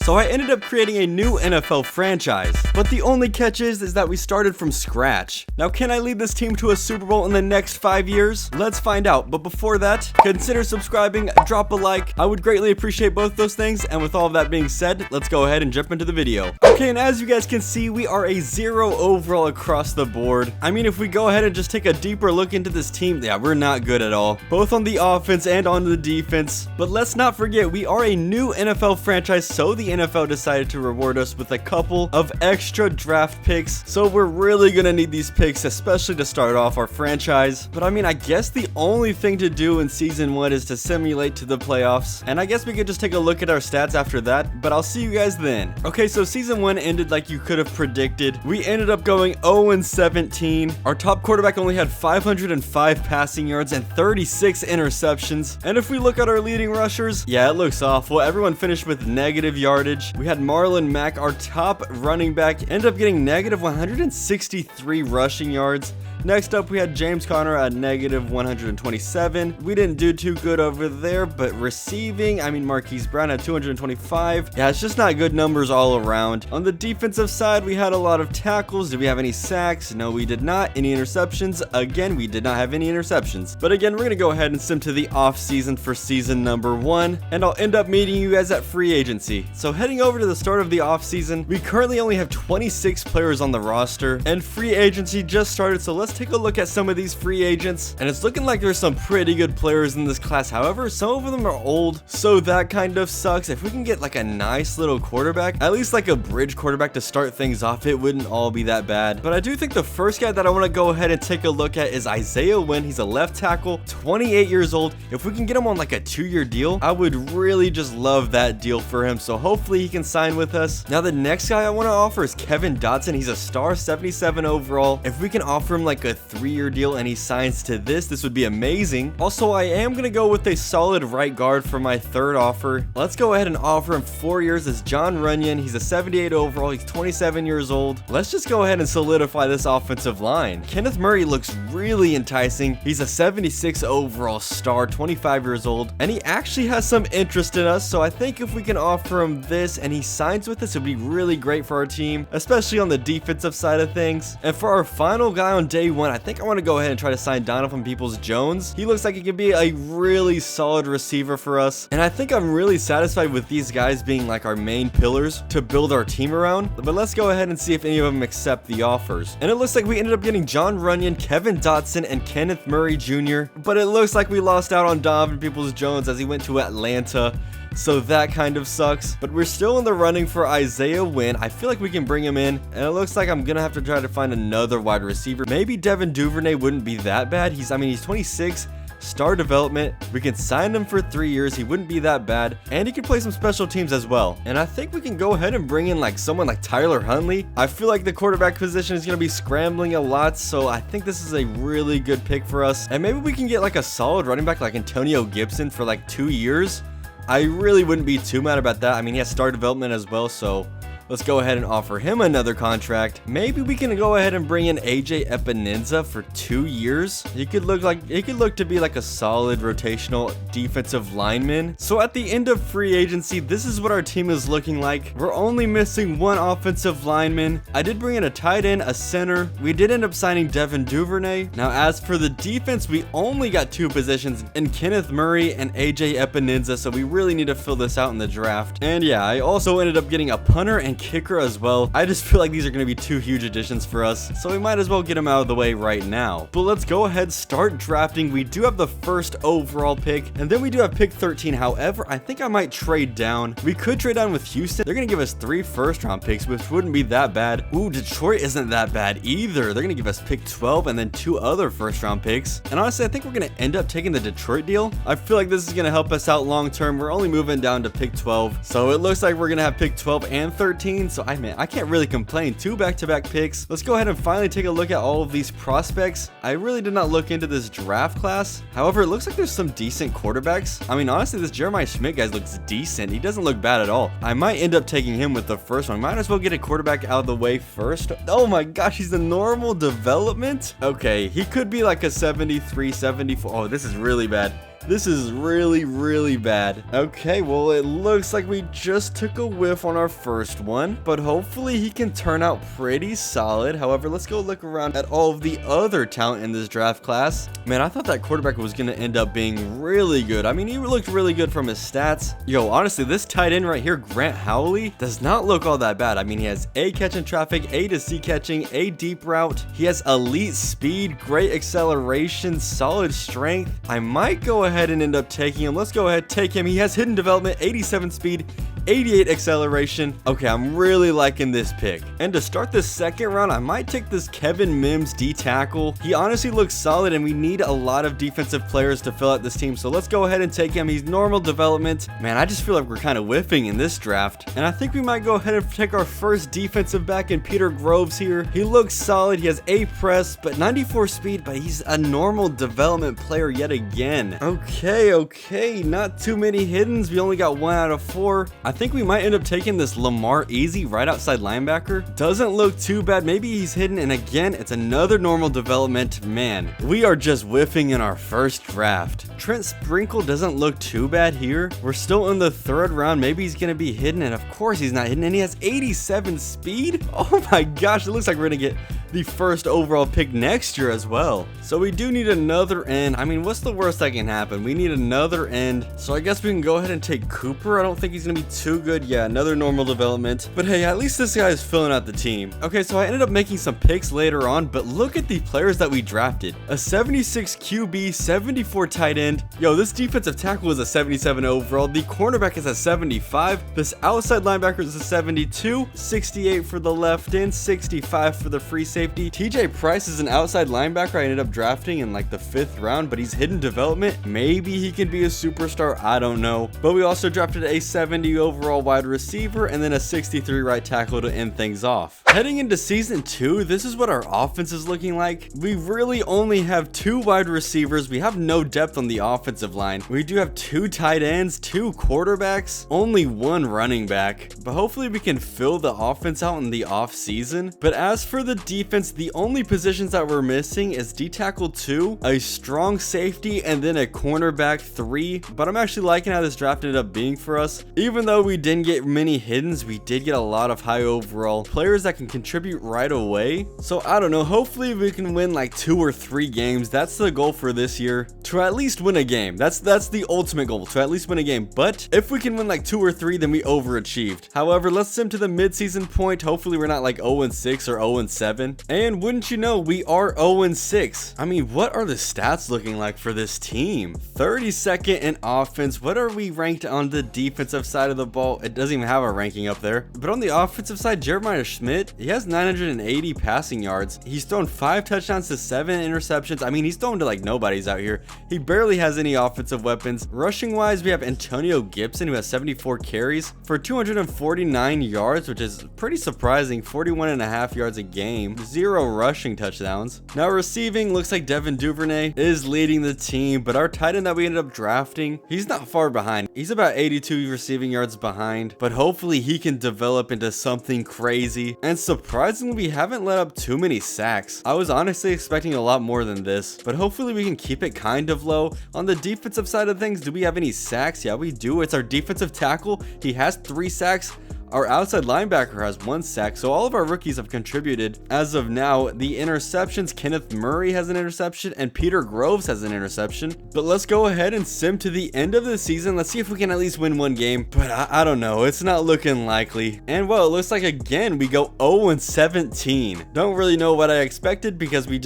So I ended up creating a new NFL franchise, but the only catch is that we started from scratch. Now, can I lead this team to a Super Bowl in the next 5 years? Let's find out, but before that, consider subscribing, drop a like. I would greatly appreciate both those things, and with all of that being said, let's go ahead and jump into the video. Okay, and as you guys can see, we are a 0 overall across the board. I mean, if we go ahead and just take a deeper look into this team, yeah, we're not good at all, both on the offense and on the defense. But let's not forget, we are a new NFL franchise, so the NFL decided to reward us with a couple of extra draft picks. So we're really gonna need these picks, especially to start off our franchise. But I mean, I guess the only thing to do in season 1 is to simulate to the playoffs. And I guess we could just take a look at our stats after that, but I'll see you guys then. Okay, so season 1 ended like you could have predicted. We ended up going 0-17. Our top quarterback only had 505 passing yards and 36 interceptions. And if we look at our leading rushers, yeah, it looks awful. Everyone finished with negative yardage. We had Marlon Mack, our top running back, ended up getting negative 163 rushing yards. Next up, we had James Conner at negative 127. We didn't do too good over there, but receiving, I mean, Marquise Brown at 225. Yeah, it's just not good numbers all around. On the defensive side, we had a lot of tackles. Did we have any sacks? No, we did not. Any interceptions? Again, we did not have any interceptions. But again, we're going to go ahead and sim to the off season for season number 1, and I'll end up meeting you guys at free agency. So heading over to the start of the off season, we currently only have 26 players on the roster, and free agency just started, so let's take a look at some of these free agents, and it's looking like there's some pretty good players in this class. However, some of them are old, so that kind of sucks. If we can get like a nice little quarterback, at least like a bridge quarterback to start things off, it wouldn't all be that bad. But I do think the first guy that I want to go ahead and take a look at is Isaiah Wynn. He's a left tackle, 28 years old. If we can get him on like a 2-year deal, I would really just love that deal for him, so hopefully he can sign with us. Now the next guy I want to offer is Kevin Dotson. He's a star, 77 overall. If we can offer him like a 3-year deal and he signs to this would be amazing. Also, I am going to go with a solid right guard for my third offer. Let's go ahead and offer him 4 years as Jon Runyan. He's a 78 overall. He's 27 years old. Let's just go ahead and solidify this offensive line. Kenneth Murray looks really enticing. He's a 76 overall star, 25 years old, and he actually has some interest in us, so I think if we can offer him this and he signs with us, it'd be really great for our team, especially on the defensive side of things. And for our final guy on day 1, I think I want to go ahead and try to sign Donovan Peoples-Jones. He looks like he could be a really solid receiver for us, and I think I'm really satisfied with these guys being like our main pillars to build our team around. But let's go ahead and see if any of them accept the offers. And it looks like we ended up getting Jon Runyan, Kevin Dotson, and Kenneth Murray Jr. But it looks like we lost out on Donovan Peoples-Jones as he went to Atlanta, so that kind of sucks. But we're still in the running for Isaiah Wynn. I feel like we can bring him in, and it looks like I'm gonna have to try to find another wide receiver. Maybe Devin Duvernay wouldn't be that bad. He's 26, star development. We can sign him for 3 years. He wouldn't be that bad, and he can play some special teams as well. And I think we can go ahead and bring in like someone like Tyler Huntley. I feel like the quarterback position is going to be scrambling a lot, so I think this is a really good pick for us. And maybe we can get like a solid running back like Antonio Gibson for like 2 years. I really wouldn't be too mad about that. I mean, he has star development as well, so let's go ahead and offer him another contract. Maybe we can go ahead and bring in AJ Epineza for 2 years. He could look to be like a solid rotational defensive lineman. So at the end of free agency, this is what our team is looking like. We're only missing 1 offensive lineman. I did bring in a tight end, a center. We did end up signing Devin Duvernay. Now, as for the defense, we only got 2 positions in Kenneth Murray and AJ Epineza, so we really need to fill this out in the draft. And yeah, I also ended up getting a punter and kicker as well. I just feel like these are going to be 2 huge additions for us, so we might as well get them out of the way right now. But let's go ahead, start drafting. We do have the first overall pick, and then we do have pick 13. However, I think I might trade down. We could trade down with Houston. They're going to give us 3 first-round picks, which wouldn't be that bad. Ooh, Detroit isn't that bad either. They're going to give us pick 12 and then 2 other first-round picks. And honestly, I think we're going to end up taking the Detroit deal. I feel like this is going to help us out long-term. We're only moving down to pick 12, so it looks like we're going to have pick 12 and 13. So I can't really complain. 2 back-to-back picks. Let's go ahead and finally take a look at all of these prospects. I really did not look into this draft class. However, it looks like there's some decent quarterbacks. I mean, honestly, this Jeremiah Schmidt guy looks decent. He doesn't look bad at all. I might end up taking him with the first one. Might as well get a quarterback out of the way first. Oh my gosh, he's a normal development. Okay, he could be like a 73, 74. Oh, this is really bad. This is really, really bad. Okay, well, it looks like we just took a whiff on our first one, but hopefully he can turn out pretty solid. However, let's go look around at all of the other talent in this draft class. Man, I thought that quarterback was going to end up being really good. I mean, he looked really good from his stats. Yo, honestly, this tight end right here, Grant Howley, does not look all that bad. I mean, he has A, catching traffic, A to C catching, A deep route. He has elite speed, great acceleration, solid strength. I might go ahead and end up taking him. Let's go ahead, take him. He has hidden development, 87 speed, 88 acceleration. Okay, I'm really liking this pick. And to start the second round, I might take this Kevin Mims D tackle. He honestly looks solid, and we need a lot of defensive players to fill out this team. So let's go ahead and take him. He's normal development. Man, I just feel like we're kind of whiffing in this draft. And I think we might go ahead and take our first defensive back in Peter Groves here. He looks solid. He has A press, but 94 speed, but he's a normal development player yet again. Okay, not too many hiddens. We only got 1 out of 4. I think we might end up taking this Lamar Easy right outside linebacker. Doesn't look too bad. Maybe he's hidden, and again, it's another normal development. Man, we are just whiffing in our first draft. Trent Sprinkle doesn't look too bad here. We're still in the 3rd round. Maybe he's gonna be hidden, and of course he's not hidden, and he has 87 speed. Oh my gosh, it looks like we're gonna get the first overall pick next year as well. So we do need another end. I mean, what's the worst that can happen? We need another end. So I guess we can go ahead and take Cooper. I don't think he's gonna be too good. Yeah, another normal development. But hey, at least this guy is filling out the team. Okay, so I ended up making some picks later on, but look at the players that we drafted. A 76 QB, 74 tight end. Yo, this defensive tackle is a 77 overall. The cornerback is a 75. This outside linebacker is a 72. 68 for the left end, 65 for the free safety. TJ Price is an outside linebacker I ended up drafting in like the 5th round, but he's hidden development. Maybe he can be a superstar, I don't know. But we also drafted a 70 overall wide receiver and then a 63 right tackle to end things off. Heading into season 2, this is what our offense is looking like. We really only have 2 wide receivers. We have no depth on the offensive line. We do have 2 tight ends, 2 quarterbacks, only 1 running back. But hopefully we can fill the offense out in the off season. But as for the defense, the only positions that we're missing is D tackle 2, a strong safety, and then a cornerback 3. But I'm actually liking how this draft ended up being for us. Even though we didn't get many hiddens, we did get a lot of high overall players that can contribute right away. So I don't know, hopefully we can win like 2 or 3 games. That's the goal for this year, to at least win a game. That's the ultimate goal, to at least win a game. But if we can win like 2 or 3, then we overachieved. However, let's sim to the mid-season point. Hopefully we're not like 0-6 or 0-7. And wouldn't you know, we are 0-6. I mean, what are the stats looking like for this team? 32nd in offense. What are we ranked on the defensive side of the ball? It doesn't even have a ranking up there. But on the offensive side, Jeremiah Schmidt, he has 980 passing yards. He's thrown 5 touchdowns to 7 interceptions. I mean, he's thrown to like nobody's out here. He barely has any offensive weapons. Rushing wise, we have Antonio Gibson, who has 74 carries for 249 yards, which is pretty surprising. 41.5 yards a game. 0 rushing touchdowns. Now receiving, looks like Devin Duvernay is leading the team, but our tight end that we ended up drafting, he's not far behind. He's about 82 receiving yards behind, but hopefully he can develop into something crazy. And surprisingly, we haven't let up too many sacks. I was honestly expecting a lot more than this, but hopefully we can keep it kind of low. On the defensive side of things, do we have any sacks? Yeah, we do. It's our defensive tackle. He has 3 sacks. Our outside linebacker has 1 sack, so all of our rookies have contributed. As of now, the interceptions, Kenneth Murray has an interception and Peter Groves has an interception. But let's go ahead and sim to the end of the season. Let's see if we can at least win 1 game, but I don't know. It's not looking likely. And well, it looks like again, we go 0-17. Don't really know what I expected because we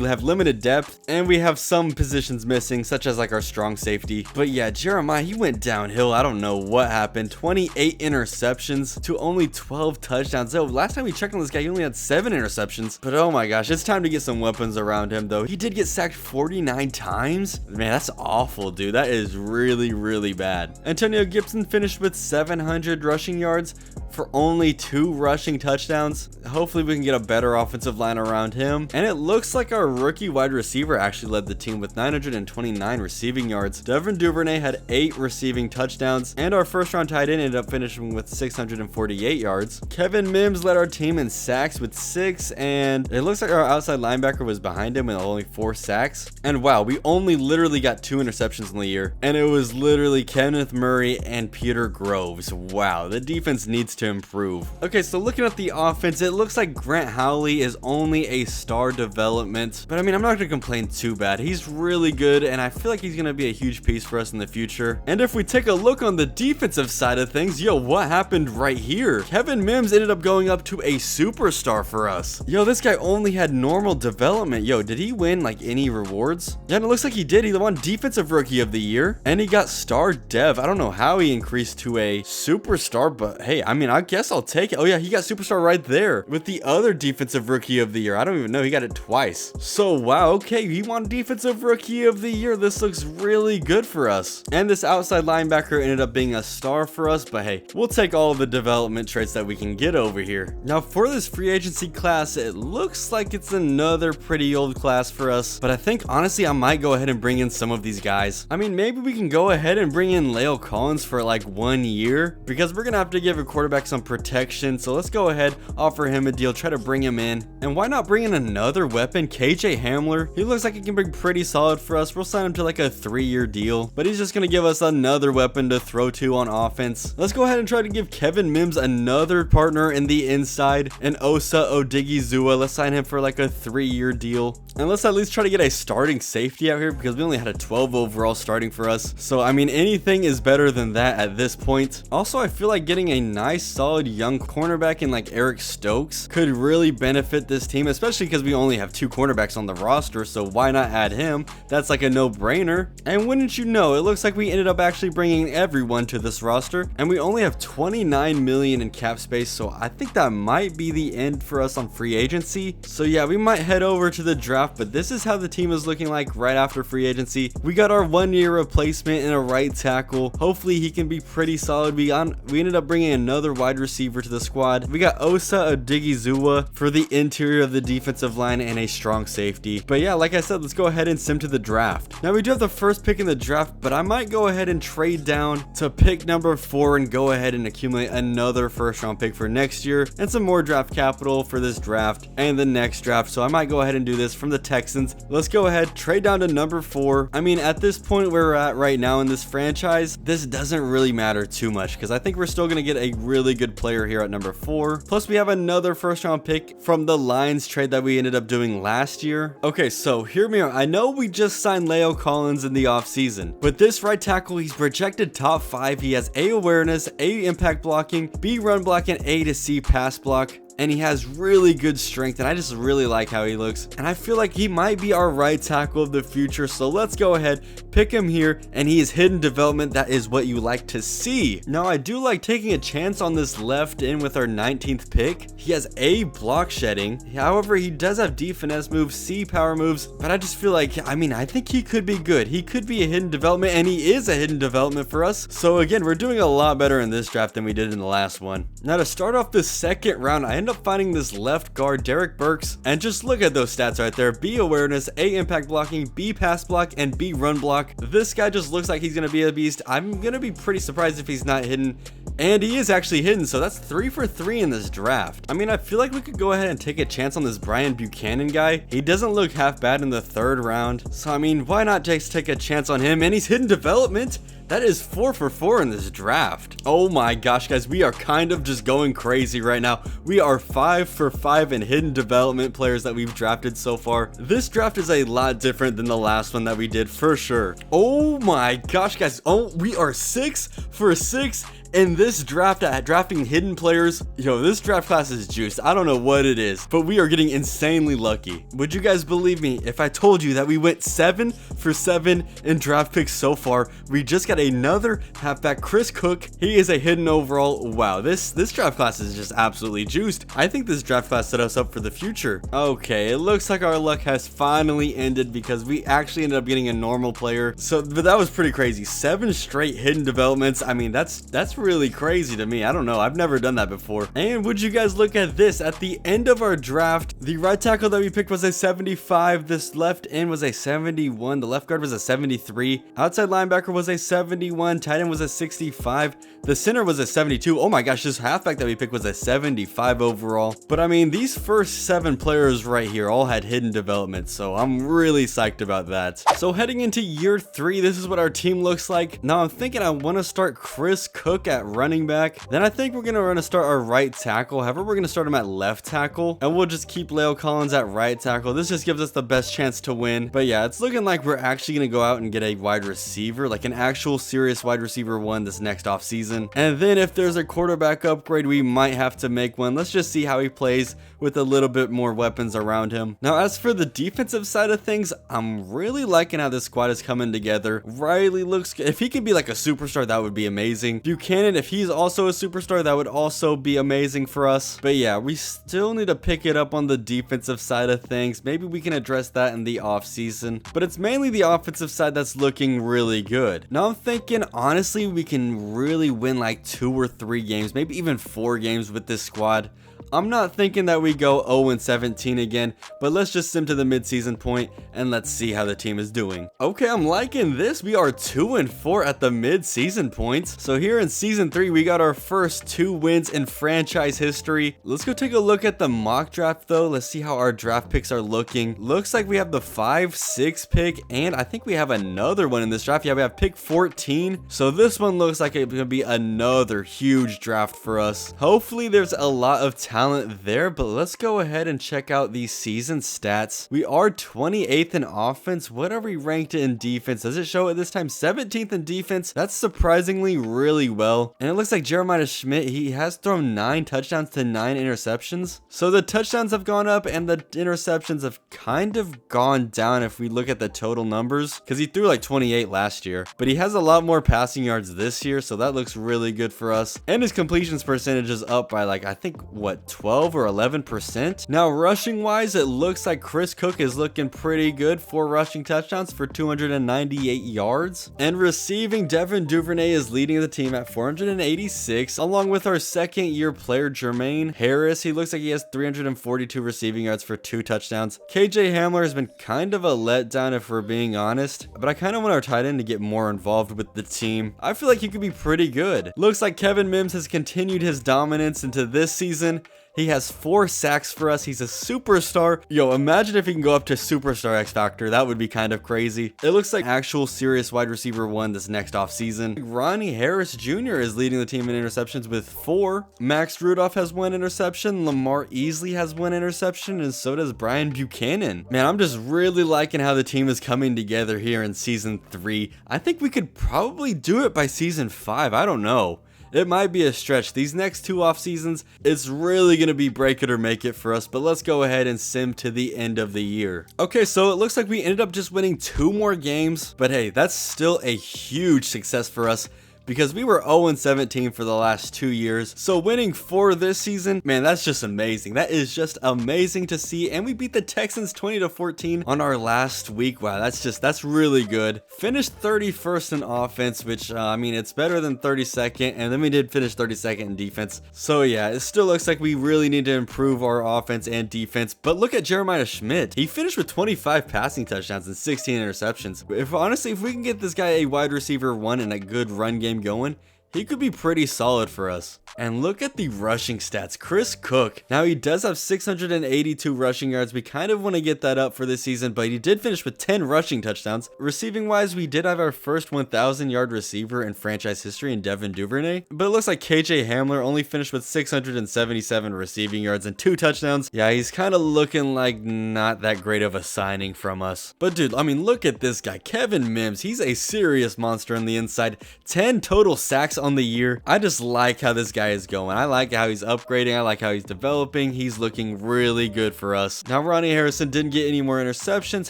have limited depth and we have some positions missing, such as like our strong safety. But yeah, Jeremiah, he went downhill. I don't know what happened. 28 interceptions to only 12 touchdowns. So last time we checked on this guy, he only had 7 interceptions. But oh my gosh, it's time to get some weapons around him though. He did get sacked 49 times. Man, that's awful, dude. That is really, really bad. Antonio Gibson finished with 700 rushing yards for only 2 rushing touchdowns. Hopefully we can get a better offensive line around him. And it looks like our rookie wide receiver actually led the team with 929 receiving yards. Devin Duvernay had 8 receiving touchdowns, and our first round tight end ended up finishing with 648 yards. Kevin Mims led our team in sacks with 6, and it looks like our outside linebacker was behind him with only 4 sacks. And wow, we only literally got 2 interceptions in the year, and it was literally Kenneth Murray and Peter Groves. Wow, the defense needs to improve. Okay, so looking at the offense, it looks like Grant Howley is only a star development, but I mean, I'm not gonna complain too bad. He's really good, and I feel like he's gonna be a huge piece for us in the future. And if we take a look on the defensive side of things, yo, what happened right here? Kevin Mims ended up going up to a superstar for us. Yo, this guy only had normal development. Yo, did he win like any rewards? Yeah, and it looks like he did. He won Defensive Rookie of the Year, and he got Star Dev. I don't know how he increased to a superstar, but hey, I mean, I guess I'll take it. Oh yeah, he got superstar right there with the other Defensive Rookie of the Year. I don't even know. He got it twice. So wow, okay, he won Defensive Rookie of the Year. This looks really good for us. And this outside linebacker ended up being a star for us, but hey, we'll take all of the development traits that we can get over here. Now for this free agency class, it looks like it's another pretty old class for us, but I think honestly I might go ahead and bring in some of these guys. I mean, maybe we can go ahead and bring in La'el Collins for like 1 year, because we're gonna have to give a quarterback some protection. So let's go ahead, offer him a deal, try to bring him in. And why not bring in another weapon? KJ Hamler, he looks like he can be pretty solid for us. We'll sign him to like a 3-year deal, but he's just gonna give us another weapon to throw to on offense. Let's go ahead and try to give Kevin Mims another partner in the inside, and Osa Odigizua. Let's sign him for like a 3-year deal, and let's at least try to get a starting safety out here, because we only had a 12 overall starting for us. So I mean, anything is better than that at this point. Also, I feel like getting a nice solid young cornerback in like Eric Stokes could really benefit this team, especially because we only have 2 cornerbacks on the roster, so why not add him? That's like a no-brainer. And wouldn't you know, it looks like we ended up actually bringing everyone to this roster, and we only have 29 million in cap space, so I think that might be the end for us on free agency. So yeah, we might head over to the draft, but this is how the team is looking like right after free agency. We got our 1-year replacement in a right tackle. Hopefully he can be pretty solid. We ended up bringing another wide receiver to the squad. We got Osa Odigizua for the interior of the defensive line and a strong safety. But yeah, like I said, let's go ahead and sim to the draft. Now we do have the first pick in the draft, but I might go ahead and trade down to pick number 4 and go ahead and accumulate another first round pick for next year and some more draft capital for this draft and the next draft. So I might go ahead and do this from the Texans. Let's go ahead, trade down to number 4. I mean, at this point where we're at right now in this franchise, this doesn't really matter too much, because I think we're still going to get a really good player here at number 4. Plus we have another first round pick from the Lions trade that we ended up doing last year. Okay, so hear me out. I know we just signed La'el Collins in the offseason, but this right tackle, he's projected top 5. He has A awareness, A impact blocking, B run block, and A to C pass block. And he has really good strength, and I just really like how he looks, and I feel like he might be our right tackle of the future. So let's go ahead, pick him here, and he is hidden development. That is what you like to see. Now I do like taking a chance on this left end with our 19th pick. He has A block shedding, however he does have D finesse moves, C power moves, but I just feel like, I mean, I think he could be good. He could be a hidden development, and he is a hidden development for us. So again, we're doing a lot better in this draft than we did in the last one. Now to start off this second round, I end up finding this left guard, Derek Burks, and just look at those stats right there. B awareness, A impact blocking, B pass block, and B run block. This guy just looks like he's gonna be a beast. I'm gonna be pretty surprised if he's not hidden, and he is actually hidden, so that's 3 for 3 in this draft. I mean, I feel like we could go ahead and take a chance on this Brian Buchanan guy. He doesn't look half bad in the 3rd round, so I mean, why not just take a chance on him? And he's hidden development. That is 4 for 4 in this draft. Oh my gosh, guys, we are kind of just going crazy right now. We are 5 for 5 in hidden development players that we've drafted so far. This draft is a lot different than the last one that we did for sure. Oh my gosh, guys. Oh, we are 6 for 6 in this draft at drafting hidden players. Yo, this draft class is juiced. I don't know what it is, but we are getting insanely lucky. Would you guys believe me if I told you that we went 7 for 7 in draft picks so far? We just got another halfback, Chris Cook. He is a hidden overall. Wow, this draft class is just absolutely juiced. I think this draft class set us up for the future. Okay, it looks like our luck has finally ended, because we actually ended up getting a normal player. So, but that was pretty crazy. 7 straight hidden developments. I mean, that's really crazy to me. I don't know. I've never done that before. And would you guys look at this? At the end of our draft, the right tackle that we picked was a 75. This left end was a 71. The left guard was a 73. Outside linebacker was a 71. Tight end was a 65. The center was a 72. Oh my gosh, this halfback that we picked was a 75 overall. But I mean, these first 7 players right here all had hidden development, so I'm really psyched about that. So heading into year 3, this is what our team looks like. Now I'm thinking I want to start Chris Cook at running back. Then I think we're going to start our right tackle. However, we're going to start him at left tackle, and we'll just keep La'el Collins at right tackle. This just gives us the best chance to win. But yeah, it's looking like we're actually going to go out and get a wide receiver, like an actual serious wide receiver one this next off season. And then if there's a quarterback upgrade, we might have to make one. Let's just see how he plays with a little bit more weapons around him. Now, as for the defensive side of things, I'm really liking how this squad is coming together. Riley looks good. If he could be like a superstar, that would be amazing. Buchanan, if he's also a superstar, that would also be amazing for us. But yeah, we still need to pick it up on the defensive side of things. Maybe we can address that in the off season, but it's mainly the offensive side that's looking really good. Now I'm thinking, honestly, we can really win like 2 or 3 games, maybe even 4 games with this squad. I'm not thinking that we go 0-17 again, but let's just sim to the midseason point and let's see how the team is doing. Okay, I'm liking this. We are 2-4 at the midseason points. So here in season 3, we got our first 2 wins in franchise history. Let's go take a look at the mock draft though. Let's see how our draft picks are looking. Looks like we have the 5-6 pick, and I think we have another one in this draft. Yeah, we have pick 14. So this one looks like it's gonna be another huge draft for us. Hopefully there's a lot of talent there, but let's go ahead and check out these season stats. We are 28th in offense. What are we ranked in defense? Does it show at this time 17th in defense? That's surprisingly really well. And it looks like Jeremiah Schmidt, he has thrown 9 touchdowns to 9 interceptions. So the touchdowns have gone up and the interceptions have kind of gone down if we look at the total numbers, because he threw like 28 last year, but he has a lot more passing yards this year, so that looks really good for us. And his completions percentage is up by like, I think, what, 12 or 11%. Now rushing wise, it looks like Chris Cook is looking pretty good. 4 rushing touchdowns for 298 yards. And receiving, Devin Duvernay is leading the team at 486, along with our second year player Jermaine Harris. He looks like he has 342 receiving yards for 2 touchdowns. KJ Hamler has been kind of a letdown if we're being honest, but I kind of want our tight end to get more involved with the team. I feel like he could be pretty good. Looks like Kevin Mims has continued his dominance into this season. He has 4 sacks for us. He's a superstar. Yo, imagine if he can go up to superstar X Factor. That would be kind of crazy. It looks like actual serious wide receiver one this next off season. Ronnie Harris Jr. is leading the team in interceptions with 4. Max Rudolph has 1 interception. Lamar Easley has 1 interception, and so does Brian Buchanan. Man, I'm just really liking how the team is coming together here in season 3. I think we could probably do it by season 5. I don't know. It might be a stretch. These next 2 off seasons, it's really going to be break it or make it for us, but let's go ahead and sim to the end of the year. Okay, so it looks like we ended up just winning 2 more games, but hey, that's still a huge success for us, because we were 0-17 for the last 2 years. So winning 4 this season, man, that's just amazing. That is just amazing to see. And we beat the Texans 20-14 on our last week. Wow, that's really good. Finished 31st in offense, which I mean, it's better than 32nd. And then we did finish 32nd in defense. So yeah, it still looks like we really need to improve our offense and defense. But look at Jeremiah Schmidt. He finished with 25 passing touchdowns and 16 interceptions. If we can get this guy a wide receiver 1 and a good run game going, he could be pretty solid for us. And look at the rushing stats. Chris Cook. Now he does have 682 rushing yards. We kind of want to get that up for this season, but he did finish with 10 rushing touchdowns. Receiving wise, we did have our first 1,000 yard receiver in franchise history in Devin Duvernay, but it looks like KJ Hamler only finished with 677 receiving yards and 2 touchdowns. Yeah, he's kind of looking like not that great of a signing from us. But dude, I mean, look at this guy, Kevin Mims. He's a serious monster on the inside. 10 total sacks on the year. I just like how this guy is going. I like how he's upgrading. I like how he's developing. He's looking really good for us. Now, Ronnie Harrison didn't get any more interceptions.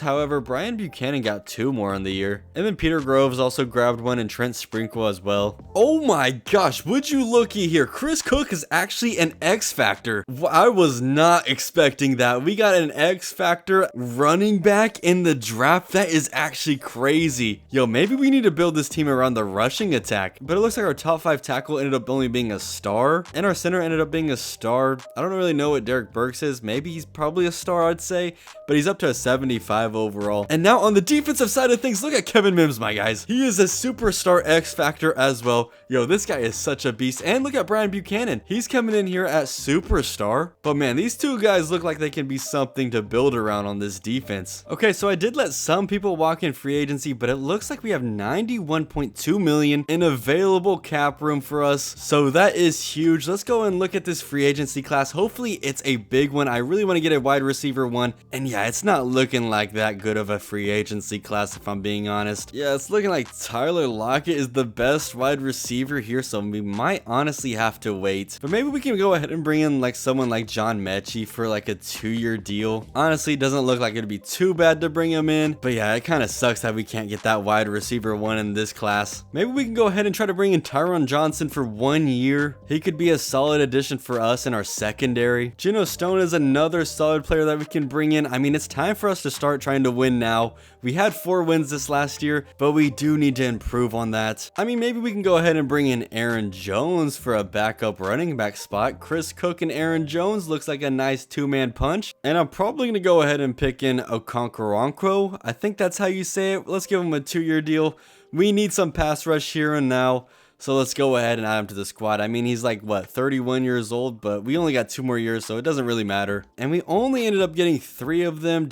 However, Brian Buchanan got 2 more on the year. And then Peter Groves also grabbed 1 and Trent Sprinkle as well. Oh my gosh, would you looky here. Chris Cook is actually an X Factor. I was not expecting that. We got an X Factor running back in the draft. That is actually crazy. Yo, maybe we need to build this team around the rushing attack. But it looks like our top 5 tackle ended up only being a star, and our center ended up being a star. I don't really know what Derek Burks is. Maybe he's probably a star, I'd say, but he's up to a 75 overall. And now on the defensive side of things, look at Kevin Mims, my guys. He is a superstar X factor as well. Yo, this guy is such a beast. And look at Brian Buchanan. He's coming in here at superstar. But man, these two guys look like they can be something to build around on this defense. Okay, so I did let some people walk in free agency, but it looks like we have 91.2 million in available cap room for us. So that is huge. Let's go and look at this free agency class. Hopefully it's a big one. I really want to get a wide receiver one. And yeah, it's not looking like that good of a free agency class, if I'm being honest. Yeah, it's looking like Tyler Lockett is the best wide receiver here, so we might honestly have to wait. But maybe we can go ahead and bring in like someone like John Mechie for like a 2-year deal. Honestly, it doesn't look like it'd be too bad to bring him in. But yeah, it kind of sucks that we can't get that wide receiver one in this class. Maybe we can go ahead and try to bring in Tyron Johnson for 1 year. He could be a solid addition for us in our secondary. Geno Stone is another solid player that we can bring in. I mean, it's time for us to start trying to win now. We had 4 wins this last year, but we do need to improve on that. I mean, maybe we can go ahead and bring in Aaron Jones for a backup running back spot. Chris Cook and Aaron Jones looks like a nice 2-man punch. And I'm probably going to go ahead and pick in Okonkwo. I think that's how you say it. Let's give him a 2-year deal. We need some pass rush here and now. So let's go ahead and add him to the squad. I mean, he's like, what, 31 years old, but we only got 2 more years, so it doesn't really matter. And we only ended up getting 3 of them.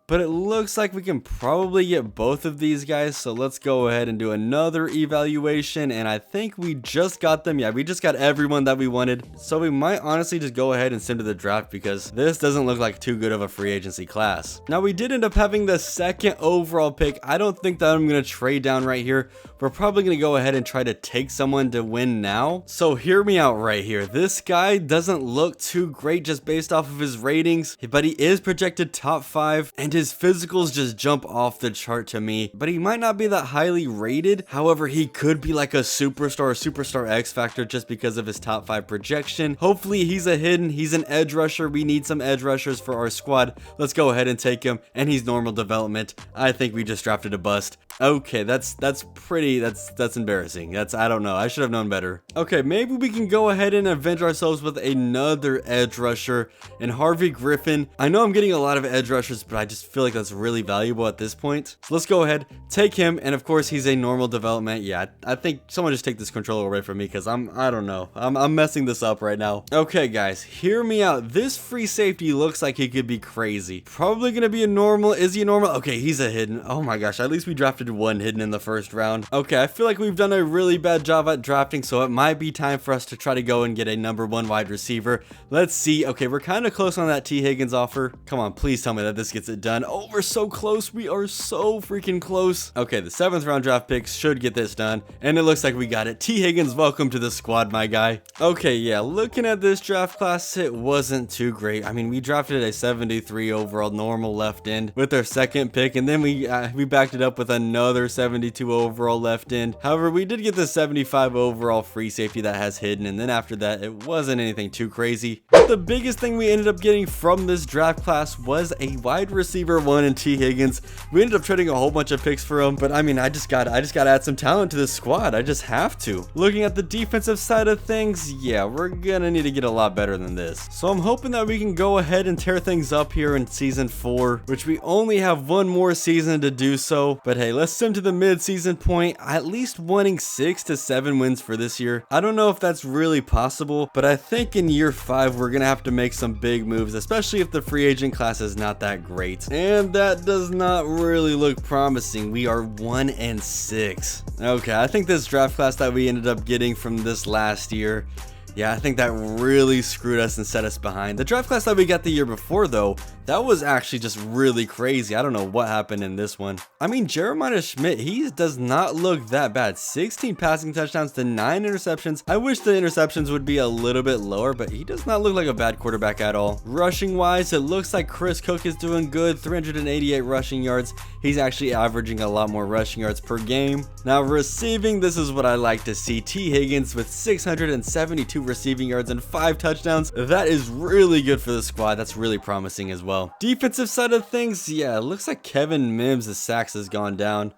But it looks like we can probably get both of these guys. So let's go ahead and do another evaluation. And I think we just got them. Yeah, we just got everyone that we wanted. So we might honestly just go ahead and send to the draft because this doesn't look like too good of a free agency class. Now, we did end up having the 2nd overall pick. I don't think that I'm going to trade down right here. We're probably going to go ahead and try to take someone to win now. So hear me out right here. This guy doesn't look too great just based off of his ratings, but he is projected top 5 and his physicals just jump off the chart to me, but he might not be that highly rated. However, he could be like a superstar X factor just because of his top 5 projection. Hopefully he's an edge rusher. We need some edge rushers for our squad. Let's go ahead and take him, and he's normal development. I think we just drafted a bust. Okay, that's embarrassing. I don't know. I should have known better. Okay, maybe we can go ahead and avenge ourselves with another edge rusher and Harvey Griffin. I know I'm getting a lot of edge rushers, but I just feel like that's really valuable at this point. So let's go ahead, take him, and of course he's a normal development. Yeah, I think someone just take this controller away from me because I don't know. I'm messing this up right now. Okay, guys, hear me out. This free safety looks like he could be crazy. Probably gonna be a normal. Is he a normal? Okay, he's a hidden. Oh my gosh, at least we drafted 1 hidden in the first round. Okay, I feel like we've done a really bad job at drafting, so it might be time for us to try to go and get a number 1 wide receiver. Let's see. Okay, we're kind of close on that T. Higgins offer. Come on, please tell me that this gets it done. Oh, we're so close. We are so freaking close. Okay, the 7th round draft picks should get this done, and it looks like we got it. T. Higgins, welcome to the squad, my guy. Okay, yeah, looking at this draft class, it wasn't too great. I mean, we drafted a 73 overall normal left end with our 2nd pick, and then we backed it up with another 72 overall left end. However, we did get the 75 overall free safety that has hidden, and then after that, it wasn't anything too crazy. But the biggest thing we ended up getting from this draft class was a wide receiver 1 in T. Higgins. We ended up trading a whole bunch of picks for him, but I mean, I just gotta add some talent to this squad. I just have to. Looking at the defensive side of things, yeah, we're gonna need to get a lot better than this. So I'm hoping that we can go ahead and tear things up here in season 4, which we only have 1 more season to do so. But hey, let's sim to the mid-season point, at least wanting 6 to 7 wins for this year. I don't know if that's really possible, but I think in year 5 we're gonna have to make some big moves, especially if the free agent class is not that great. And that does not really look promising. We are 1-6. Okay, I think this draft class that we ended up getting from this last year, yeah, I think that really screwed us and set us behind. The draft class that we got the year before, though, that was actually just really crazy. I don't know what happened in this one. I mean, Jeremiah Schmidt, he does not look that bad. 16 passing touchdowns to 9 interceptions. I wish the interceptions would be a little bit lower, but he does not look like a bad quarterback at all. Rushing wise, it looks like Chris Cook is doing good. 388 rushing yards. He's actually averaging a lot more rushing yards per game. Now, receiving, this is what I like to see. T. Higgins with 672 receiving yards and 5 touchdowns. That is really good for the squad. That's really promising as well. Defensive side of things, yeah, it looks like Kevin Mims' sacks has gone down.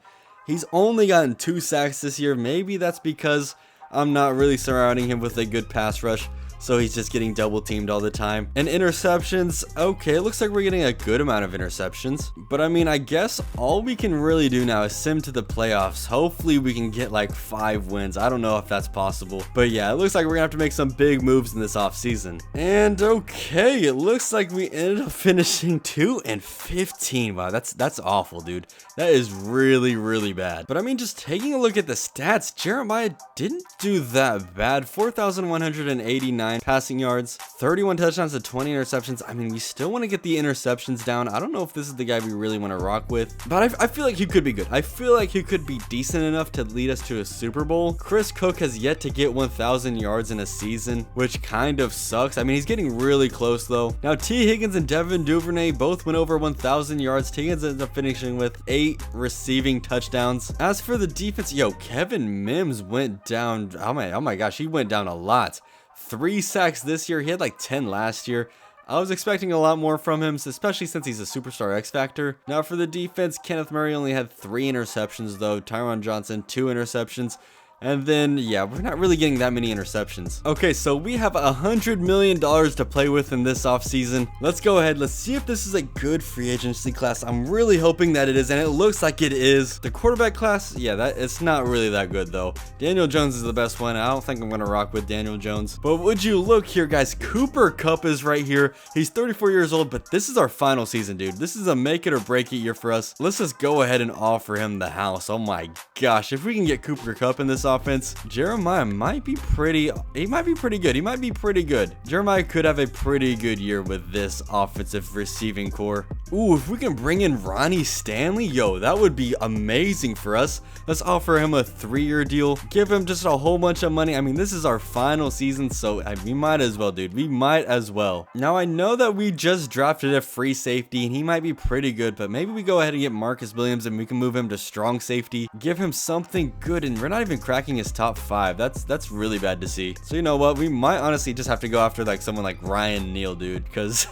He's only gotten 2 sacks this year. Maybe that's because I'm not really surrounding him with a good pass rush, so he's just getting double teamed all the time. And interceptions, okay, it looks like we're getting a good amount of interceptions. But I mean, I guess all we can really do now is sim to the playoffs. Hopefully we can get like 5 wins. I don't know if that's possible. But yeah, it looks like we're gonna have to make some big moves in this offseason. And okay, it looks like we ended up finishing 2-15. Wow, that's awful, dude. That is really, really bad. But I mean, just taking a look at the stats, Jeremiah didn't do that bad. 4,189 passing yards, 31 touchdowns to 20 interceptions. I mean, we still want to get the interceptions down. I don't know if this is the guy we really want to rock with, but I feel like he could be good. I feel like he could be decent enough to lead us to a Super Bowl. Chris Cook has yet to get 1,000 yards in a season, which kind of sucks. I mean, he's getting really close though. Now, T. Higgins and Devin Duvernay both went over 1,000 yards. T. Higgins ended up finishing with 8 receiving touchdowns. As for the defense, yo, Kevin Mims went down. Oh my gosh, he went down a lot. 3 sacks this year. He had like 10 last year. I was expecting a lot more from him, especially since he's a superstar X Factor. Now for the defense, Kenneth Murray only had 3 interceptions though. Tyron Johnson, 2 interceptions. And then, yeah, we're not really getting that many interceptions. Okay, so we have $100 million to play with in this offseason. Let's go ahead. Let's see if this is a good free agency class. I'm really hoping that it is, and it looks like it is. The quarterback class, yeah, it's not really that good, though. Daniel Jones is the best one. I don't think I'm going to rock with Daniel Jones. But would you look here, guys? Cooper Kupp is right here. He's 34 years old, but this is our final season, dude. This is a make it or break it year for us. Let's just go ahead and offer him the house. Oh my gosh, if we can get Cooper Kupp in this offense, Jeremiah might be pretty good. He might be pretty good. Jeremiah could have a pretty good year with this offensive receiving core. Ooh, if we can bring in Ronnie Stanley, yo, that would be amazing for us. Let's offer him a 3-year deal. Give him just a whole bunch of money. I mean, this is our final season, so we might as well, dude. We might as well. Now, I know that we just drafted a free safety, and he might be pretty good, but maybe we go ahead and get Marcus Williams, and we can move him to strong safety. Give him something good, and we're not even cracking his top 5. That's really bad to see. So you know what? We might honestly just have to go after like someone like Ryan Neal, dude, because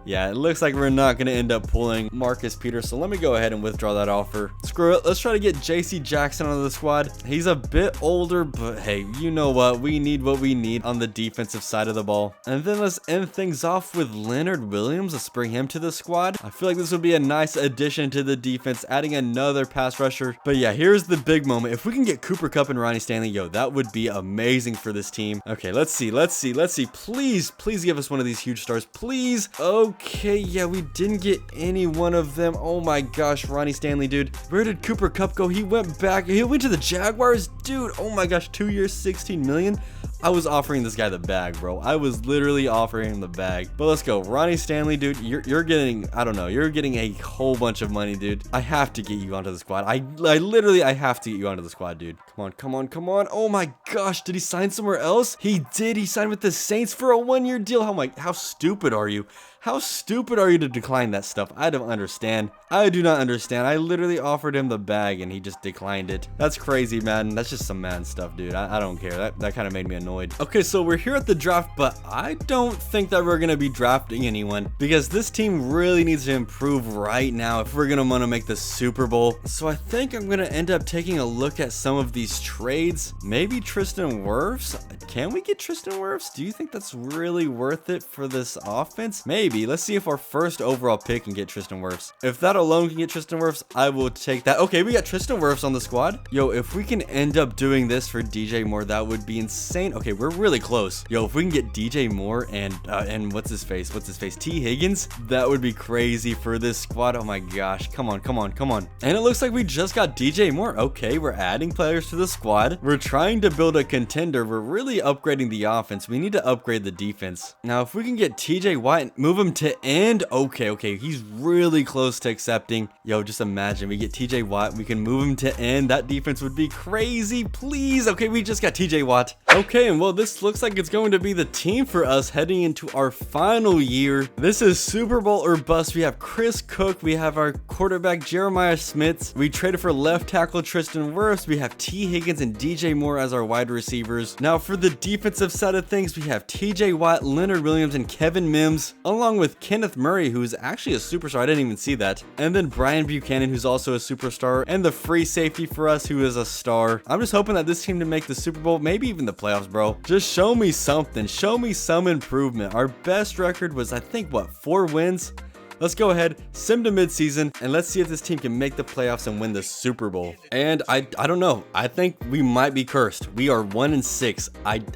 yeah, it looks like we're not going to end up pulling Marcus Peters. So let me go ahead and withdraw that offer. Screw it. Let's try to get JC Jackson on the squad. He's a bit older, but hey, you know what? We need what we need on the defensive side of the ball. And then let's end things off with Leonard Williams. Let's bring him to the squad. I feel like this would be a nice addition to the defense, adding another pass rusher. But yeah, here's the big moment. If we can get Cooper Kupp and Ronnie Stanley, yo, that would be amazing for this team. Okay, let's see. Please give us one of these huge stars, please. Okay, yeah, we didn't get any one of them. Oh my gosh, Ronnie Stanley, dude. Where did Cooper Kupp go? He went back. He went to the Jaguars, dude. Oh my gosh, 2 years, 16 million. I was offering this guy the bag, bro. I was literally offering him the bag. But let's go. Ronnie Stanley, dude, you're getting, I don't know, you're getting a whole bunch of money, dude. I have to get you onto the squad. I have to get you onto the squad, dude. Come on. Oh my gosh, did he sign somewhere else? He did. He signed with the Saints for a 1-year deal. How stupid are you? How stupid are you to decline that stuff? I don't understand. I do not understand. I literally offered him the bag and he just declined it. That's crazy, man. That's just some man stuff, dude. I don't care. That kind of made me annoyed. Okay, so we're here at the draft, but I don't think that we're going to be drafting anyone because this team really needs to improve right now if we're going to want to make the Super Bowl. So I think I'm going to end up taking a look at some of these trades. Maybe Tristan Wirfs. Can we get Tristan Wirfs? Do you think that's really worth it for this offense? Maybe. Let's see if our first overall pick can get Tristan Wirfs. If that alone can get Tristan Wirfs, I will take that. Okay, we got Tristan Wirfs on the squad. Yo, if we can end up doing this for DJ Moore, that would be insane. Okay, we're really close. Yo, if we can get DJ Moore and what's his face? T. Higgins, that would be crazy for this squad. Oh my gosh. Come on. And it looks like we just got DJ Moore. Okay, we're adding players to the squad. We're trying to build a contender. We're really upgrading the offense. We need to upgrade the defense. Now, if we can get TJ Watt and move him to end. Okay, he's really close to accepting. Yo, just imagine we get TJ Watt, we can move him to end. That defense would be crazy, please. Okay, we just got TJ Watt. Okay, Man, well, this looks like it's going to be the team for us heading into our final year. This is Super Bowl or bust. We have Chris Cook. We have our quarterback Jeremiah Smith. We traded for left tackle Tristan Wirfs. We have T. Higgins and DJ Moore as our wide receivers. Now for the defensive side of things, we have TJ Watt, Leonard Williams, and Kevin Mims, along with Kenneth Murray, who's actually a superstar. I didn't even see that. And then Brian Buchanan, who's also a superstar, and the free safety for us, who is a star. I'm just hoping that this team to make the Super Bowl, maybe even the playoffs, bro. Just show me something. Show me some improvement. Our best record was, I think, what, 4 wins? Let's go ahead, sim to midseason, and let's see if this team can make the playoffs and win the Super Bowl. And I don't know. I think we might be cursed. We are 1-6.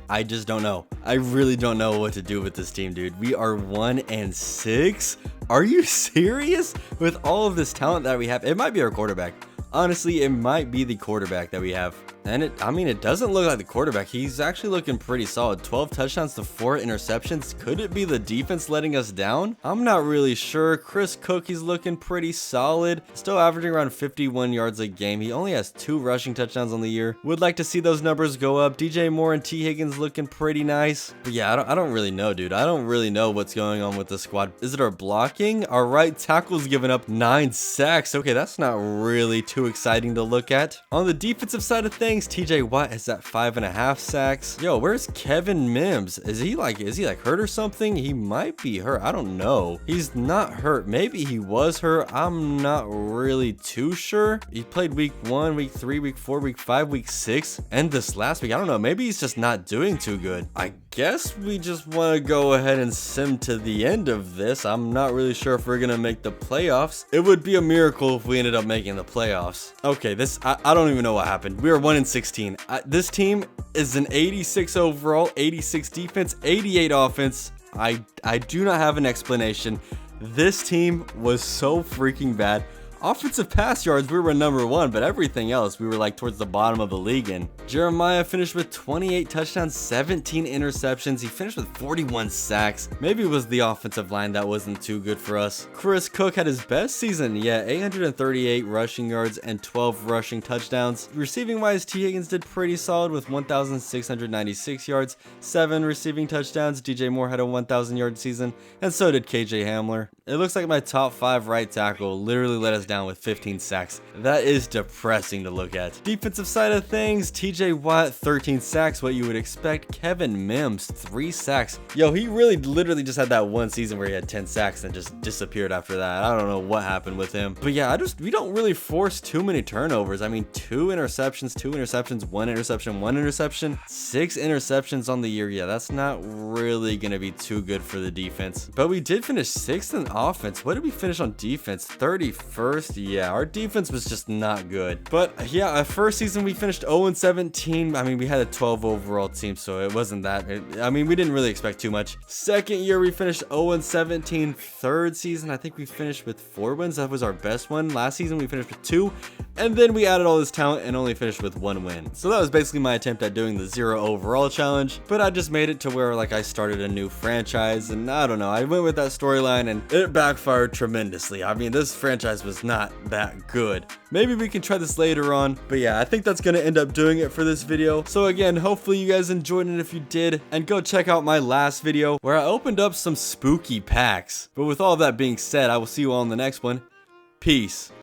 I just don't know. I really don't know what to do with this team, dude. We are 1-6. Are you serious? With all of this talent that we have, it might be our quarterback. Honestly, it might be the quarterback that we have. And it doesn't look like the quarterback. He's actually looking pretty solid. 12 touchdowns to 4 interceptions. Could it be the defense letting us down? I'm not really sure. Chris Cook, he's looking pretty solid. Still averaging around 51 yards a game. He only has 2 rushing touchdowns on the year. Would like to see those numbers go up. DJ Moore and T. Higgins looking pretty nice. But yeah, I don't really know, dude. I don't really know what's going on with the squad. Is it our blocking? Our right tackle's giving up 9 sacks. Okay, that's not really too exciting to look at. On the defensive side of things, TJ Watt is at 5.5 sacks. Yo, where's Kevin Mims? Is he like hurt or something? He might be hurt. I don't know. He's not hurt. Maybe he was hurt. I'm not really too sure. He played week 1, week 3, week 4, week 5, week 6, and this last week. I don't know. Maybe he's just not doing too good. I guess we just want to go ahead and sim to the end of this. I'm not really sure if we're gonna make the playoffs. It would be a miracle if we ended up making the playoffs. Okay, I don't even know what happened. We are 1-16. This team is an 86 overall, 86 defense, 88 offense. I do not have an explanation. This team was so freaking bad. Offensive pass yards, we were number 1, but everything else, we were like towards the bottom of the league in. Jeremiah finished with 28 touchdowns, 17 interceptions. He finished with 41 sacks. Maybe it was the offensive line that wasn't too good for us. Chris Cook had his best season, yeah, 838 rushing yards and 12 rushing touchdowns. Receiving wise, T. Higgins did pretty solid with 1,696 yards, 7 receiving touchdowns. DJ Moore had a 1,000 yard season, and so did KJ Hamler. It looks like my top 5 right tackle literally let us down with 15 sacks. That is depressing to look at. Defensive side of things, TJ Watt, 13 sacks, what you would expect. Kevin Mims, 3 sacks. Yo, he really literally just had that one season where he had 10 sacks and just disappeared after that. I don't know what happened with him. But yeah, we don't really force too many turnovers. I mean, 2 interceptions, 1 interception, 1 interception, 6 interceptions on the year. Yeah, that's not really gonna be too good for the defense. But we did finish 6th in offense. What did we finish on defense? 31st. Yeah, our defense was just not good. But yeah, our first season we finished 0-17. I mean, we had a 12 overall team, so it wasn't that. I mean, we didn't really expect too much. Second year we finished 0-17. Third season, I think we finished with 4 wins. That was our best one. Last season we finished with 2, and then we added all this talent and only finished with 1 win. So that was basically my attempt at doing the 0 overall challenge. But I just made it to where like I started a new franchise, and I don't know. I went with that storyline and it backfired tremendously. I mean, this franchise was not that good. Maybe we can try this later on, but yeah, I think that's gonna end up doing it for this video. So again, hopefully you guys enjoyed it. If you did, and go check out my last video where I opened up some spooky packs. But with all that being said, I will see you all in the next one. Peace.